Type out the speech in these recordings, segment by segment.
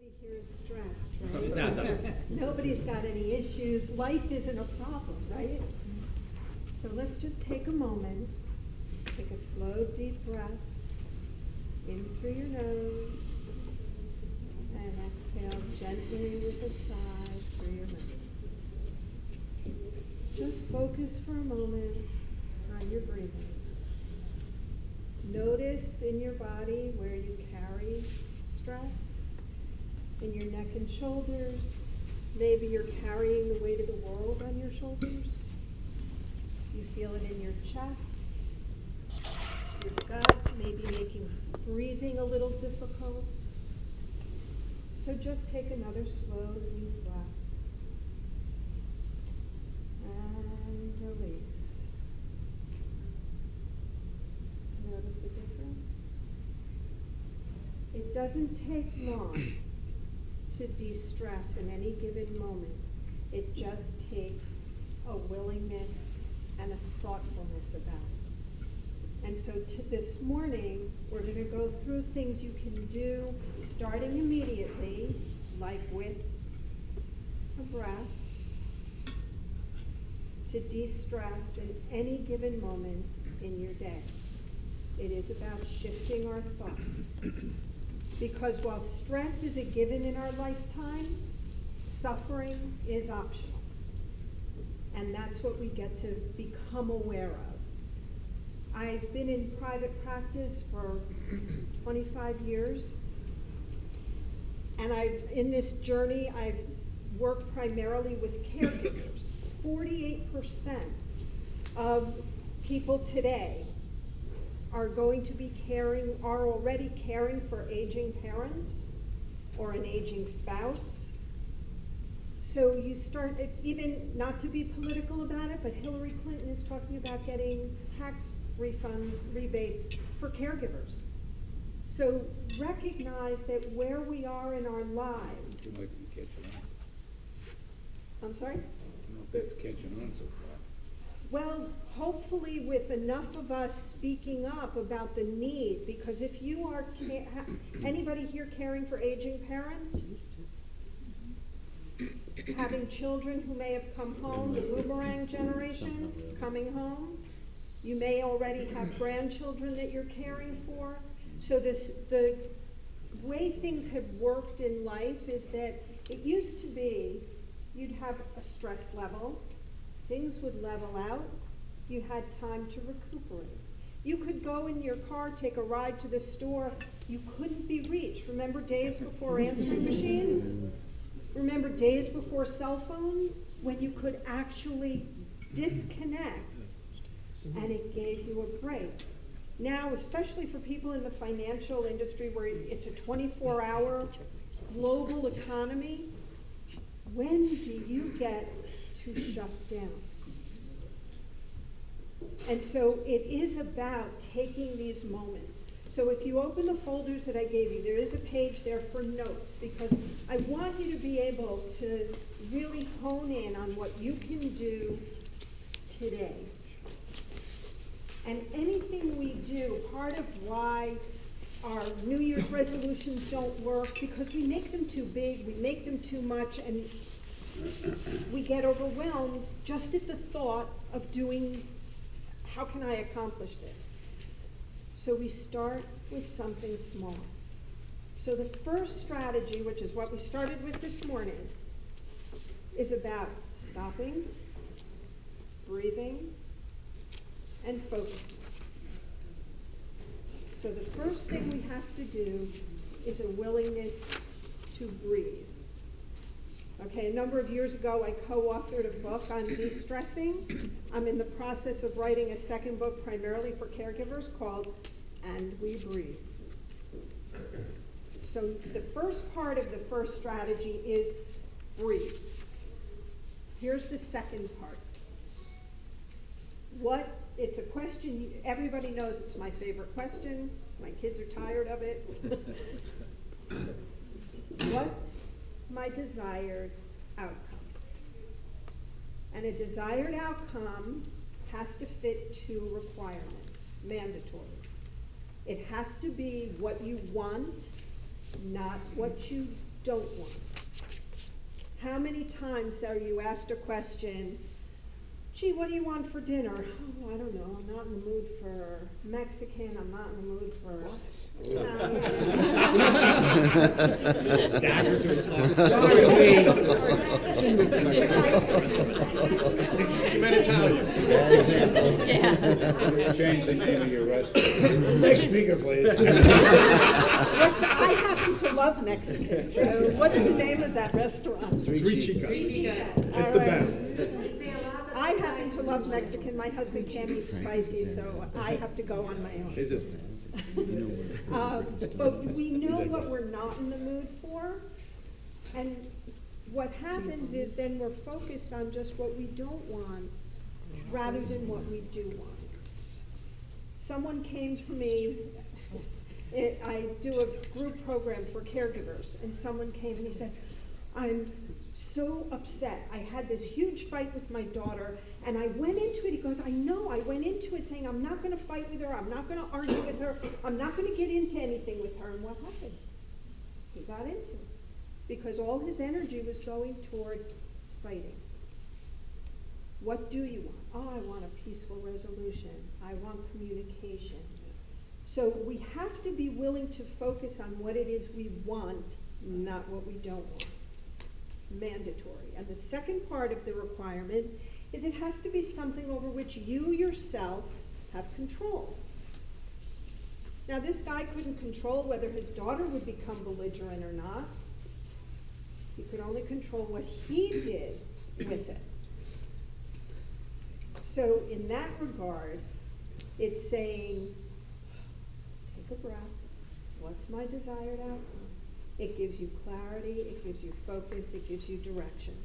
Nobody here is stressed, right? Nobody's got any issues. Life isn't a problem, right? So let's just take a moment, take a slow, deep breath in through your nose, and exhale gently with a sigh through your mouth. Just focus for a moment on your breathing. Notice in your body where you carry stress, in your neck and shoulders. Maybe you're carrying the weight of the world on your shoulders. You feel it in your chest, your gut, maybe making breathing a little difficult. So just take another slow, deep breath. And release. Notice a difference? It doesn't take long to de-stress in any given moment. It just takes a willingness and a thoughtfulness about it. And so this morning, we're going to go through things you can do starting immediately, like with a breath, to de-stress in any given moment in your day. It is about shifting our thoughts. Because while stress is a given in our lifetime, suffering is optional. And that's what we get to become aware of. I've been in private practice for 25 years. And in this journey, I've worked primarily with caregivers. 48% of people today are already caring for aging parents or an aging spouse. So you start, even not to be political about it, but Hillary Clinton is talking about getting tax rebates for caregivers. So recognize that where we are in our lives. It might be catching on. I'm sorry? I don't know if that's catching on so far. Well, hopefully with enough of us speaking up about the need, because if you are, anybody here caring for aging parents? Having children who may have come home, the boomerang generation coming home? You may already have grandchildren that you're caring for. So the way things have worked in life is that it used to be you'd have a stress level. Things would level out. You had time to recuperate. You could go in your car, take a ride to the store. You couldn't be reached. Remember days before answering machines? Remember days before cell phones when you could actually disconnect and it gave you a break. Now, especially for people in the financial industry where it's a 24-hour global economy, when do you get to shut down? And so it is about taking these moments. So if you open the folders that I gave you, there is a page there for notes, because I want you to be able to really hone in on what you can do today. And anything we do, part of why our New Year's resolutions don't work, because we make them too big, we make them too much, and we get overwhelmed just at the thought of doing, how can I accomplish this? So we start with something small. So the first strategy, which is what we started with this morning, is about stopping, breathing, and focusing. So the first thing we have to do is a willingness to breathe. Okay, a number of years ago, I co-authored a book on de-stressing. I'm in the process of writing a second book primarily for caregivers called And We Breathe. So the first part of the first strategy is breathe. Here's the second part. It's a question, everybody knows it's my favorite question. My kids are tired of it. What's my desired outcome? And a desired outcome has to fit two requirements, mandatory. It has to be what you want, not what you don't want? How many times are you asked a question, gee, what do you want for dinner? Oh, I don't know, I'm not in the mood for Mexican, I'm not in the mood for... Dagger to his heart. She meant Italian. Change the name of your restaurant. Next speaker, please. I happen to love Mexican, so what's the name of that restaurant? Three Chicas. It's All the right. best. I happen to love Mexican. My husband can't eat spicy, so I have to go on my own. Is it? But we know what we're not in the mood for, and what happens is then we're focused on just what we don't want rather than what we do want. Someone came to me, I do a group program for caregivers, and someone came and he said, I'm so upset. I had this huge fight with my daughter, and I went into it. He goes, I know, I went into it saying, I'm not going to fight with her. I'm not going to argue with her. I'm not going to get into anything with her. And what happened? He got into it because all his energy was going toward fighting. What do you want? Oh, I want a peaceful resolution. I want communication. So we have to be willing to focus on what it is we want, not what we don't want. Mandatory. And the second part of the requirement is it has to be something over which you yourself have control. Now, this guy couldn't control whether his daughter would become belligerent or not. He could only control what he did with it. So in that regard, it's saying, take a breath. What's my desired outcome? It gives you clarity, it gives you focus, it gives you direction.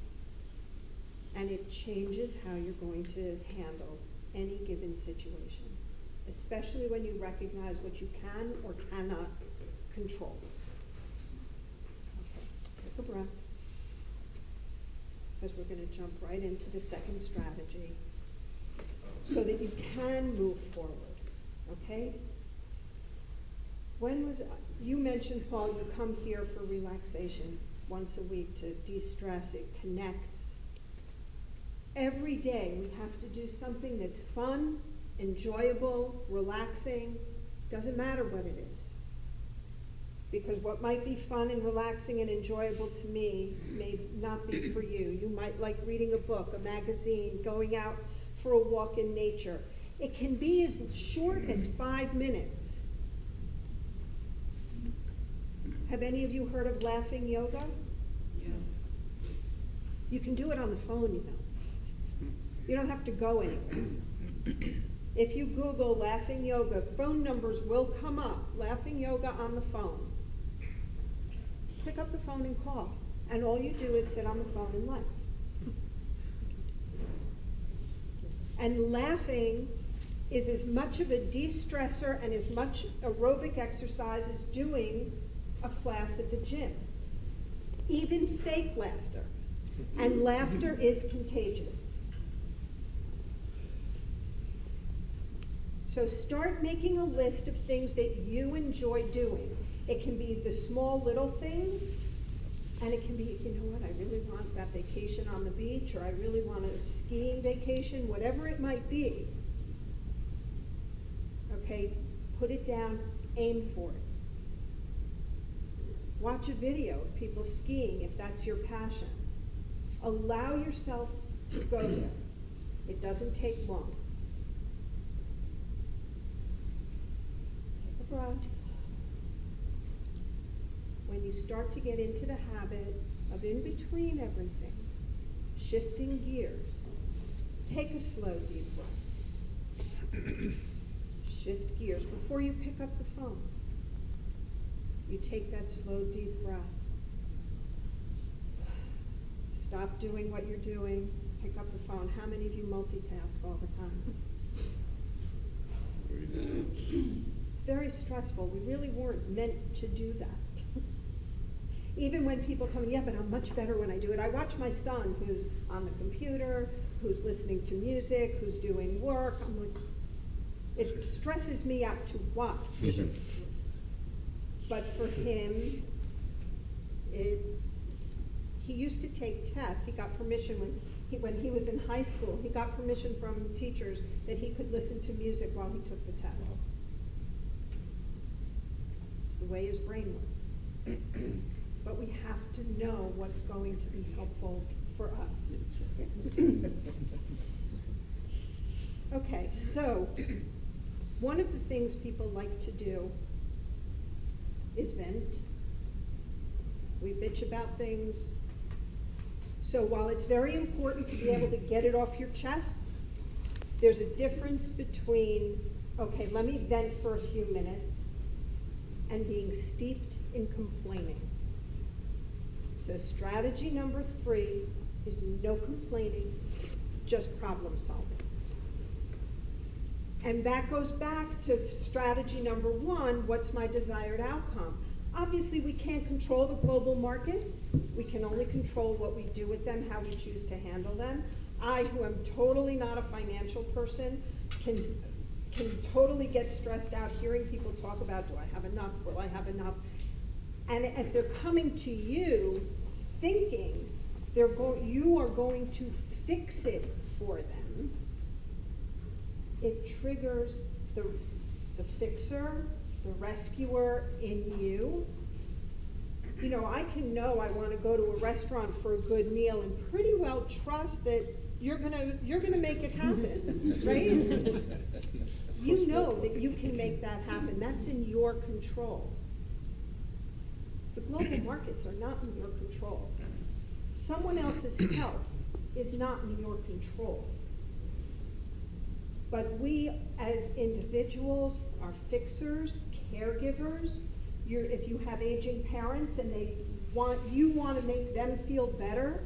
And it changes how you're going to handle any given situation, especially when you recognize what you can or cannot control. Okay, take a breath, because we're going to jump right into the second strategy so that you can move forward, okay? You mentioned, Paul, you come here for relaxation once a week to de-stress. It connects. Every day we have to do something that's fun, enjoyable, relaxing. Doesn't matter what it is. Because what might be fun and relaxing and enjoyable to me may not be for you. You might like reading a book, a magazine, going out for a walk in nature. It can be as short as 5 minutes. Have any of you heard of laughing yoga? Yeah. You can do it on the phone, you know. You don't have to go anywhere. If you Google laughing yoga, phone numbers will come up. Laughing yoga on the phone. Pick up the phone and call. And all you do is sit on the phone and laugh. And laughing is as much of a de-stressor and as much aerobic exercise as doing a class at the gym. Even fake laughter. And laughter is contagious. So start making a list of things that you enjoy doing. It can be the small little things, and it can be, you know what, I really want that vacation on the beach, or I really want a skiing vacation, whatever it might be. Okay, put it down, aim for it. Watch a video of people skiing if that's your passion. Allow yourself to go there. It doesn't take long. Take a breath. When you start to get into the habit of in between everything, shifting gears, take a slow deep breath. Shift gears before you pick up the phone. You take that slow, deep breath. Stop doing what you're doing. Pick up the phone. How many of you multitask all the time? It's very stressful. We really weren't meant to do that. Even when people tell me, yeah, but I'm much better when I do it. I watch my son who's on the computer, who's listening to music, who's doing work. I'm like, it stresses me out to watch. But for him, He used to take tests. He got permission when he was in high school. He got permission from teachers that he could listen to music while he took the test. It's the way his brain works. But we have to know what's going to be helpful for us. Okay, so one of the things people like to do is vent. We bitch about things. So while it's very important to be able to get it off your chest, there's a difference between, okay, let me vent for a few minutes, and being steeped in complaining. So strategy number 3 is no complaining, just problem solving. And that goes back to strategy number 1, what's my desired outcome? Obviously, we can't control the global markets. We can only control what we do with them, how we choose to handle them. I, who am totally not a financial person, can totally get stressed out hearing people talk about, do I have enough? Will I have enough? And if they're coming to you thinking you are going to fix it for them, it triggers the fixer, the rescuer in you. You know, I can know I want to go to a restaurant for a good meal and pretty well trust that you're gonna make it happen, right? You know that you can make that happen. That's in your control. The global markets are not in your control. Someone else's health is not in your control. But we, as individuals, are fixers, caregivers. If you have aging parents and you want to make them feel better,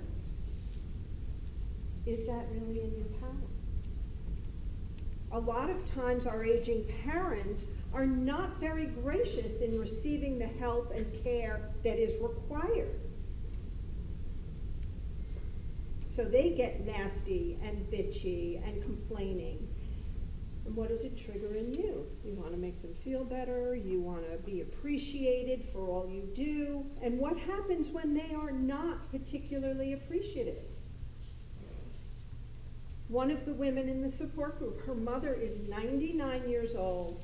is that really in your power? A lot of times our aging parents are not very gracious in receiving the help and care that is required. So they get nasty and bitchy and complaining. And what does it trigger in you? You want to make them feel better, you want to be appreciated for all you do, and what happens when they are not particularly appreciative? One of the women in the support group, her mother is 99 years old,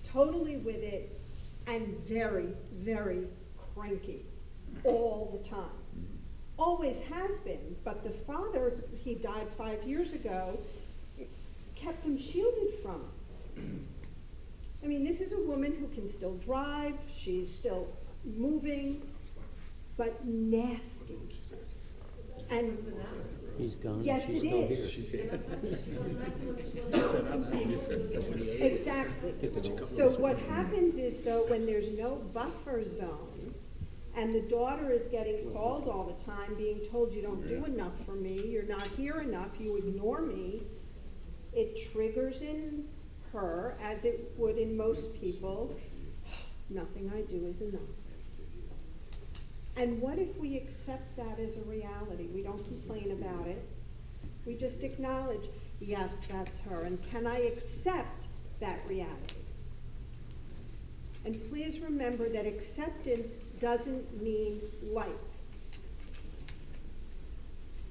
totally with it, and very, very cranky all the time. Always has been, but the father, he died 5 years ago, kept them shielded from it. I mean, this is a woman who can still drive, she's still moving, but nasty. And He's gone. yes, it is. Exactly. So what happens is, though, when there's no buffer zone, and the daughter is getting called all the time, being told you don't do enough for me, you're not here enough, you ignore me, it triggers in her, as it would in most people, nothing I do is enough. And what if we accept that as a reality? We don't complain about it. We just acknowledge, yes, that's her. And can I accept that reality? And please remember that acceptance doesn't mean like.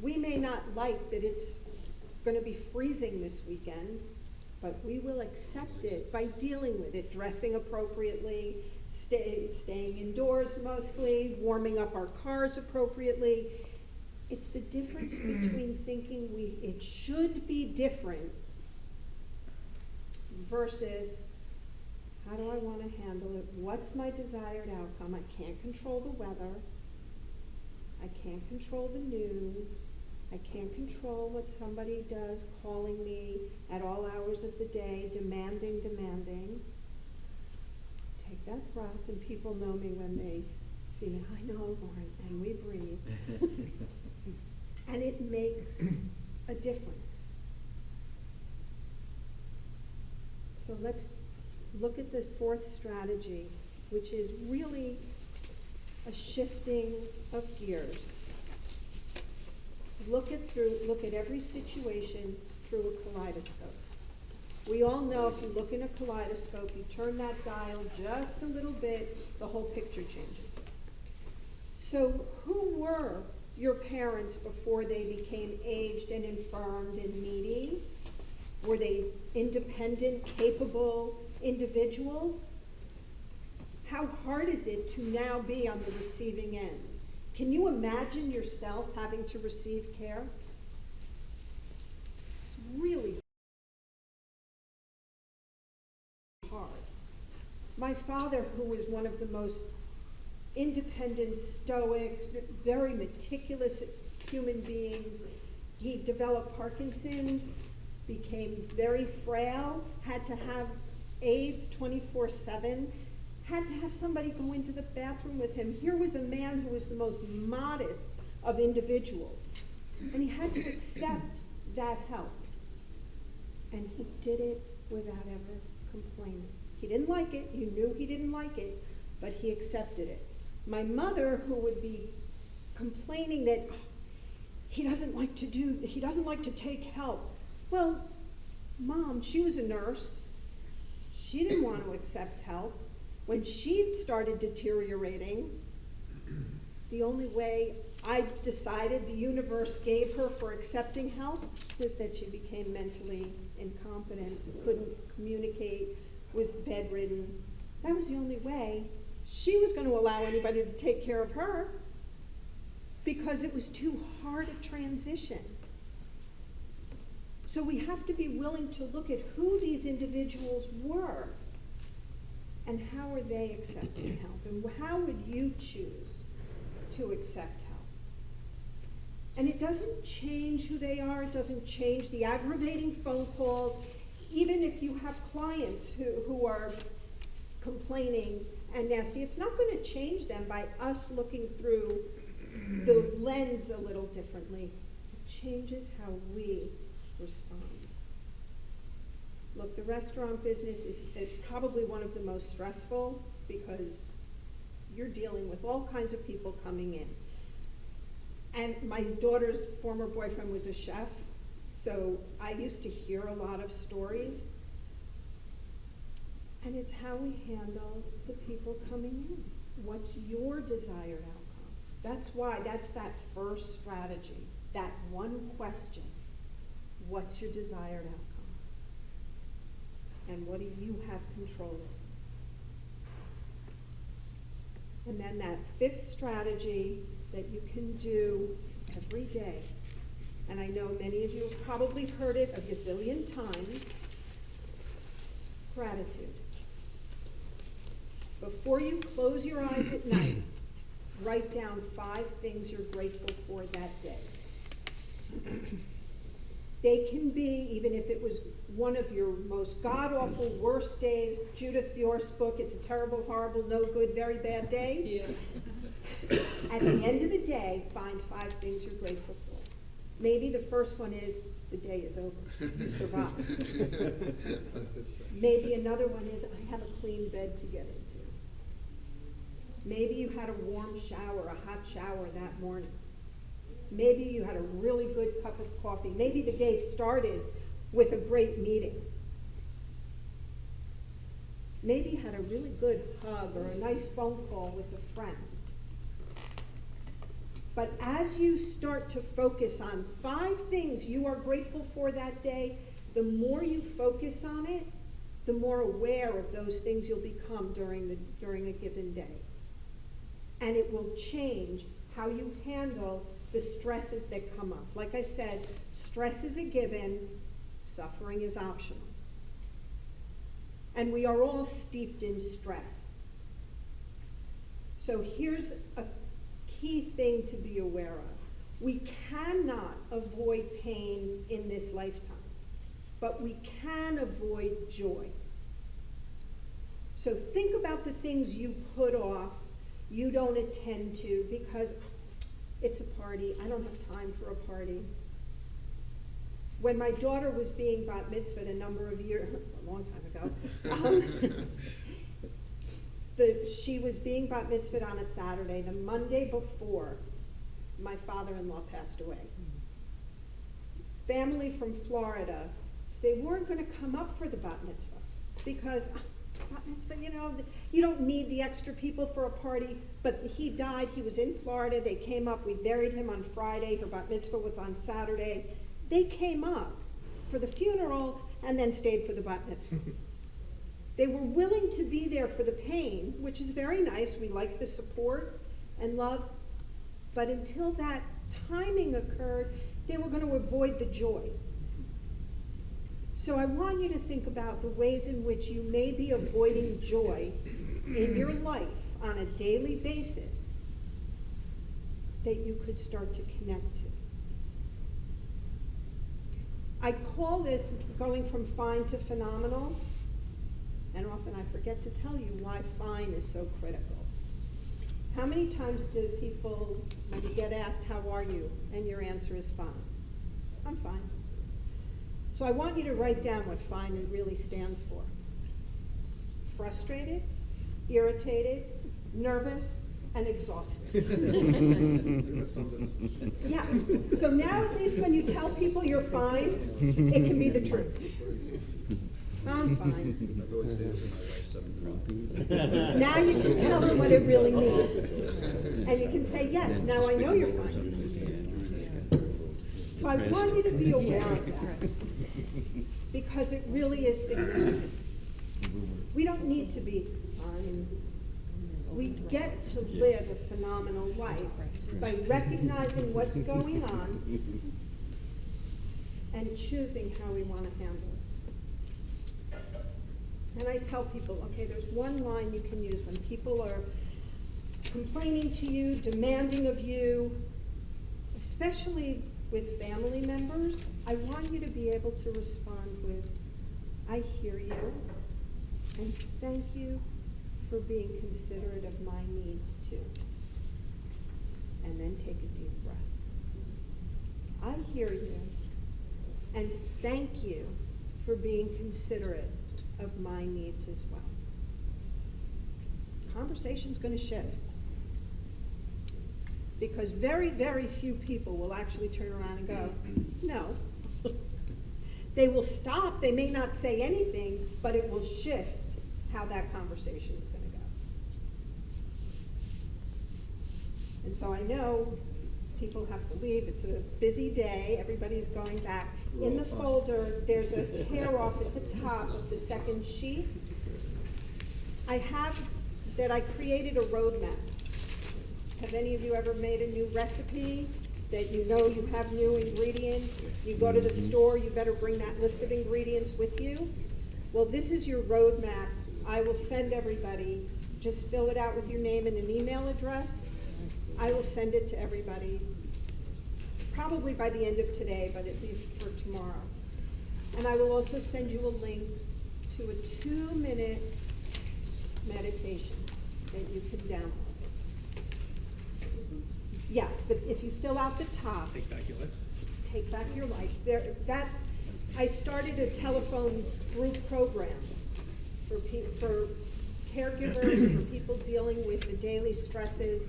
We may not like that it's going to be freezing this weekend, but we will accept it by dealing with it, dressing appropriately, staying indoors mostly, warming up our cars appropriately. It's the difference between thinking it should be different versus how do I want to handle it? What's my desired outcome? I can't control the weather. I can't control the news. I can't control what somebody does, calling me at all hours of the day, demanding. Take that breath, and people know me when they see me. I know, Loren, and we breathe. And it makes a difference. So let's look at the 4th strategy, which is really a shifting of gears. Look at every situation through a kaleidoscope. We all know if you look in a kaleidoscope, you turn that dial just a little bit, the whole picture changes. So who were your parents before they became aged and infirmed and needy? Were they independent, capable individuals? How hard is it to now be on the receiving end? Can you imagine yourself having to receive care? It's really hard. My father, who was one of the most independent, stoic, very meticulous human beings, he developed Parkinson's, became very frail, had to have aides 24/7, had to have somebody go into the bathroom with him. Here was a man who was the most modest of individuals, and he had to accept that help. And he did it without ever complaining. He didn't like it, he knew he didn't like it, but he accepted it. My mother, who would be complaining that he doesn't like to take help. Well, Mom, she was a nurse. She didn't want to accept help. When she started deteriorating, the only way I decided the universe gave her for accepting help was that she became mentally incompetent, couldn't communicate, was bedridden. That was the only way she was going to allow anybody to take care of her, because it was too hard a transition. So we have to be willing to look at who these individuals were and how are they accepting help, and how would you choose to accept help? And it doesn't change who they are, it doesn't change the aggravating phone calls, even if you have clients who are complaining and nasty. It's not going to change them by us looking through the lens a little differently. It changes how we respond. Look, the restaurant business is probably one of the most stressful, because you're dealing with all kinds of people coming in. And my daughter's former boyfriend was a chef, so I used to hear a lot of stories. And it's how we handle the people coming in. What's your desired outcome? That's that first strategy, that one question. What's your desired outcome? And what do you have control of? And then that fifth strategy that you can do every day, and I know many of you have probably heard it a gazillion times, gratitude. Before you close your eyes at night, write down 5 things you're grateful for that day. They can be, even if it was one of your most god-awful, worst days, Judith Viorst's book, It's a Terrible, Horrible, No Good, Very Bad Day. Yeah. At the end of the day, find 5 things you're grateful for. Maybe the first one is, the day is over, you survived. Maybe another one is, I have a clean bed to get into. Maybe you had a warm shower, a hot shower that morning. Maybe you had a really good cup of coffee. Maybe the day started with a great meeting. Maybe you had a really good hug or a nice phone call with a friend. But as you start to focus on 5 things you are grateful for that day, the more you focus on it, the more aware of those things you'll become during a given day. And it will change how you handle the stresses that come up. Like I said, stress is a given, suffering is optional. And we are all steeped in stress. So here's a key thing to be aware of. We cannot avoid pain in this lifetime, but we can avoid joy. So think about the things you put off, you don't attend to because it's a party, I don't have time for a party. When my daughter was being bat mitzvahed a number of years, a long time ago, she was being bat mitzvahed on a Saturday. The Monday before, my father-in-law passed away. Family from Florida, they weren't going to come up for the bat mitzvah because it's bat mitzvah, you know, you don't need the extra people for a party, but he died, he was in Florida, they came up, we buried him on Friday, her bat mitzvah was on Saturday. They came up for the funeral and then stayed for the bat mitzvah. They were willing to be there for the pain, which is very nice, we like the support and love, but until that timing occurred, they were going to avoid the joy. So I want you to think about the ways in which you may be avoiding joy in your life on a daily basis that you could start to connect to. I call this going from fine to phenomenal, and often I forget to tell you why fine is so critical. How many times do people, when you get asked, how are you, and your answer is fine? I'm fine. So I want you to write down what fine really stands for. Frustrated, irritated, nervous, and exhausted. Yeah, so now at least when you tell people you're fine, it can be the truth. I'm fine. Now you can tell them what it really means. And you can say, yes, now I know you're fine. So I want you to be aware of that, because it really is significant. We don't need to be fine. We get to live a phenomenal life by recognizing what's going on and choosing how we want to handle it. And I tell people, okay, there's one line you can use when people are complaining to you, demanding of you, especially with family members. I want you to be able to respond with, I hear you, and thank you for being considerate of my needs too. And then take a deep breath. I hear you, and thank you for being considerate of my needs as well. Conversation's going to shift, because very, very few people will actually turn around and go, no. They will stop, they may not say anything, but it will shift how that conversation is going to go. And so I know people have to leave, it's a busy day, everybody's going back. In the folder, there's a tear off at the top of the second sheet. I have that I created a roadmap. Have any of you ever made a new recipe that you know you have new ingredients? You go to the store, you better bring that list of ingredients with you. Well, this is your roadmap. I will send everybody, just fill it out with your name and an email address. I will send it to everybody, probably by the end of today, but at least for tomorrow. And I will also send you a link to a 2-minute meditation that you can download. Yeah, but if you fill out the top, Take back your life. Take back your life. I started a telephone group program for caregivers, for people dealing with the daily stresses,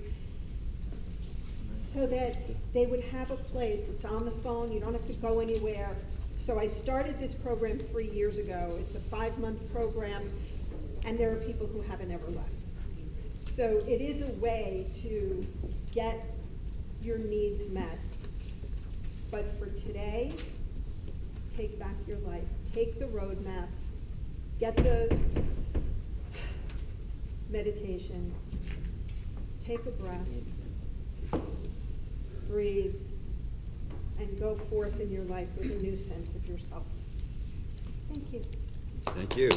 so that they would have a place. It's on the phone, you don't have to go anywhere. So I started this program 3 years ago. It's a 5-month program, and there are people who haven't ever left. So it is a way to get your needs met. But for today, take back your life. Take the roadmap, get the meditation, take a breath, breathe, and go forth in your life with a new sense of yourself. Thank you. Thank you.